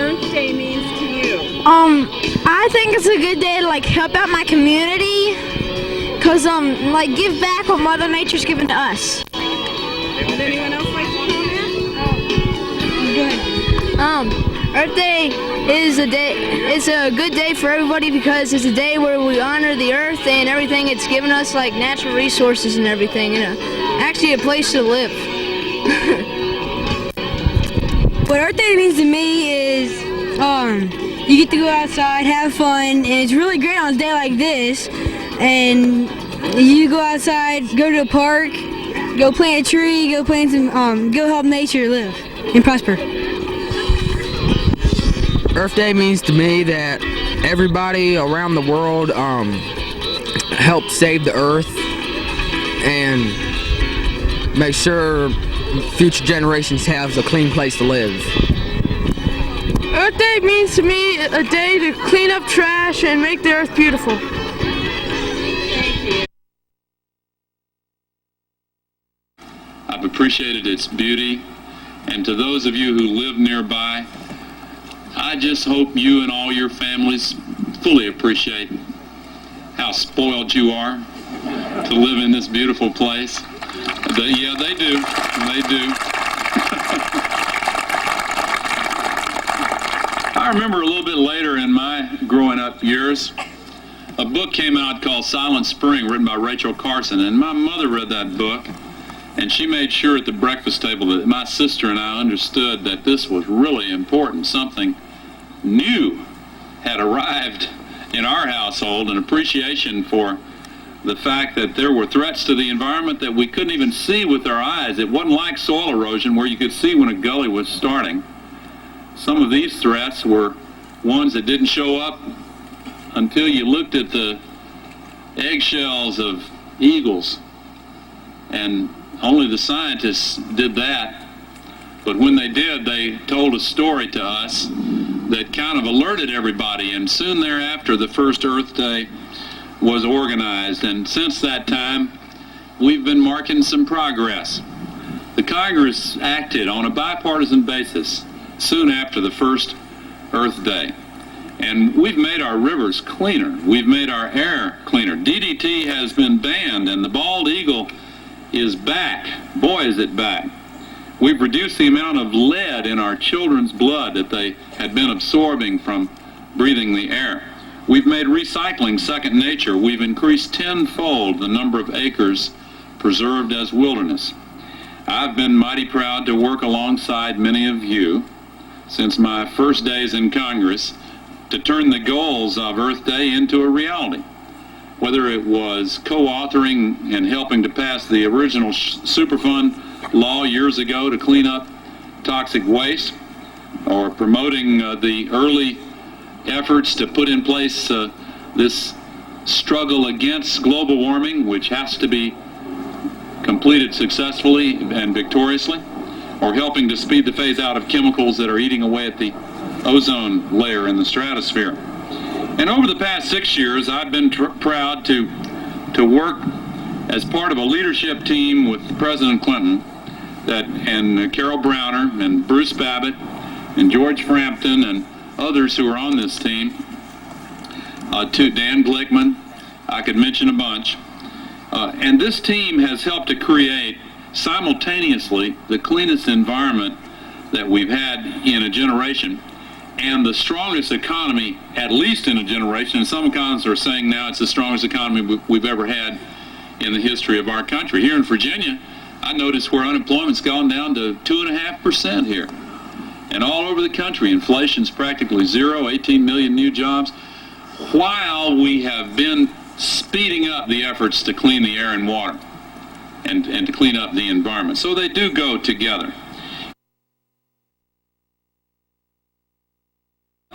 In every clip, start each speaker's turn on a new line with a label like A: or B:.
A: Earth Day means to you?
B: I think it's a good day to like help out my community, cause like give back what Mother Nature's given to us.
A: Would anyone else like to comment?
B: Go ahead. Earth Day is a day. It's a good day for everybody because it's a day where we honor the earth and everything it's given us, like natural resources and everything, and actually a place to live.
C: What Earth Day means to me is you get to go outside, have fun, and it's really great on a day like this. And you go outside, go to a park, go plant a tree, go plant some, go help nature live and prosper.
D: Earth Day means to me that everybody around the world help save the earth and make sure future generations have a clean place to live.
E: Earth Day means to me a day to clean up trash and make the earth beautiful.
F: I've appreciated its beauty, and to those of you who live nearby, I just hope you and all your families fully appreciate how spoiled you are to live in this beautiful place. Yeah, they do. They do. I remember a little bit later in my growing up years, a book came out called Silent Spring, written by Rachel Carson, and my mother read that book, and she made sure at the breakfast table that my sister and I understood that this was really important. Something new had arrived in our household, an appreciation for the fact that there were threats to the environment that we couldn't even see with our eyes. It wasn't like soil erosion where you could see when a gully was starting. Some of these threats were ones that didn't show up until you looked at the eggshells of eagles, and only the scientists did that. But when they did, they told a story to us that kind of alerted everybody, and soon thereafter the first Earth Day was organized, and since that time we've been marking some progress. The Congress acted on a bipartisan basis soon after the first Earth Day, and we've made our rivers cleaner, we've made our air cleaner. DDT has been banned, and the bald eagle is back. Boy, is it back. We've reduced the amount of lead in our children's blood that they had been absorbing from breathing the air. We've made recycling second nature. We've increased tenfold the number of acres preserved as wilderness. I've been mighty proud to work alongside many of you since my first days in Congress to turn the goals of Earth Day into a reality. Whether it was co-authoring and helping to pass the original Superfund law years ago to clean up toxic waste, or promoting the early efforts to put in place this struggle against global warming, which has to be completed successfully and victoriously, or helping to speed the phase out of chemicals that are eating away at the ozone layer in the stratosphere. And over the past 6 years, I've been proud to work as part of a leadership team with President Clinton and Carol Browner and Bruce Babbitt and George Frampton and others who are on this team, to Dan Glickman, I could mention a bunch. And this team has helped to create simultaneously the cleanest environment that we've had in a generation and the strongest economy, at least in a generation. And some economists are saying now it's the strongest economy we've ever had in the history of our country. Here in Virginia, I noticed where unemployment's gone down to 2.5% here. And all over the country, inflation's practically zero, 18 million new jobs, while we have been speeding up the efforts to clean the air and water and to clean up the environment. So they do go together.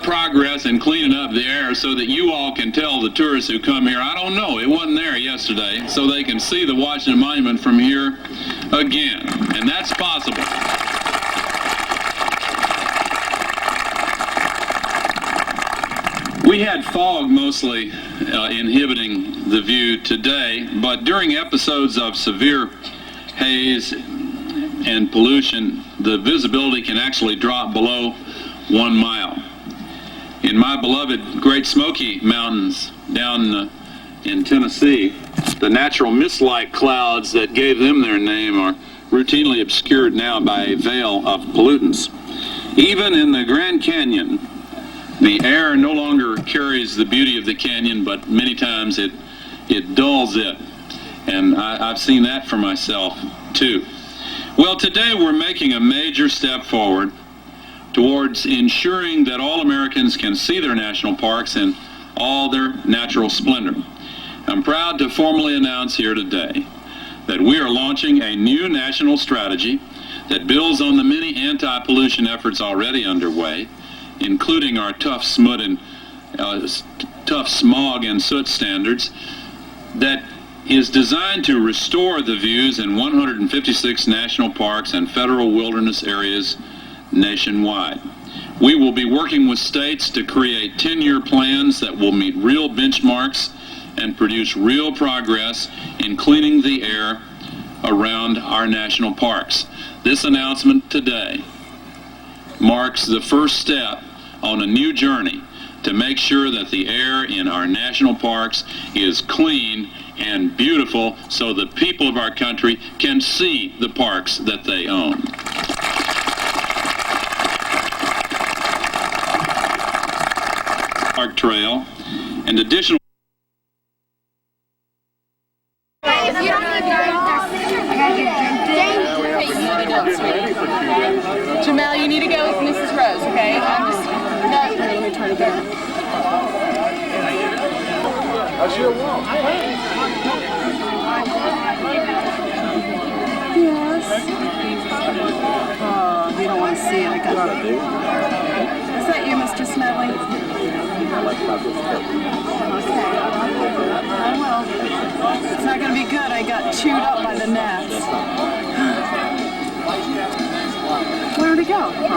F: Progress in cleaning up the air so that you all can tell the tourists who come here, I don't know, it wasn't there yesterday, so they can see the Washington Monument from here again. And that's possible. We had fog mostly inhibiting the view today, but during episodes of severe haze and pollution, the visibility can actually drop below 1 mile. In my beloved Great Smoky Mountains down in Tennessee, the natural mist-like clouds that gave them their name are routinely obscured now by a veil of pollutants. Even in the Grand Canyon, the air no longer carries the beauty of the canyon, but many times it dulls it. And I've seen that for myself, too. Well, today we're making a major step forward towards ensuring that all Americans can see their national parks in all their natural splendor. I'm proud to formally announce here today that we are launching a new national strategy that builds on the many anti-pollution efforts already underway, including our tough smog and soot standards, that is designed to restore the views in 156 national parks and federal wilderness areas nationwide. We will be working with states to create 10-year plans that will meet real benchmarks and produce real progress in cleaning the air around our national parks. This announcement today marks the first step on a new journey to make sure that the air in our national parks is clean and beautiful so the people of our country can see the parks that they own. Park Trail and additional
A: Jamel, you need to go with Mrs. Rose, okay? I'm just... No, let me try to go. Yes. Oh, you don't want to see it. I got it. Is that you, Mr. Smedley? Okay. I will. It's not going to be good. I got chewed up by the gnats. Where did he go? Oh.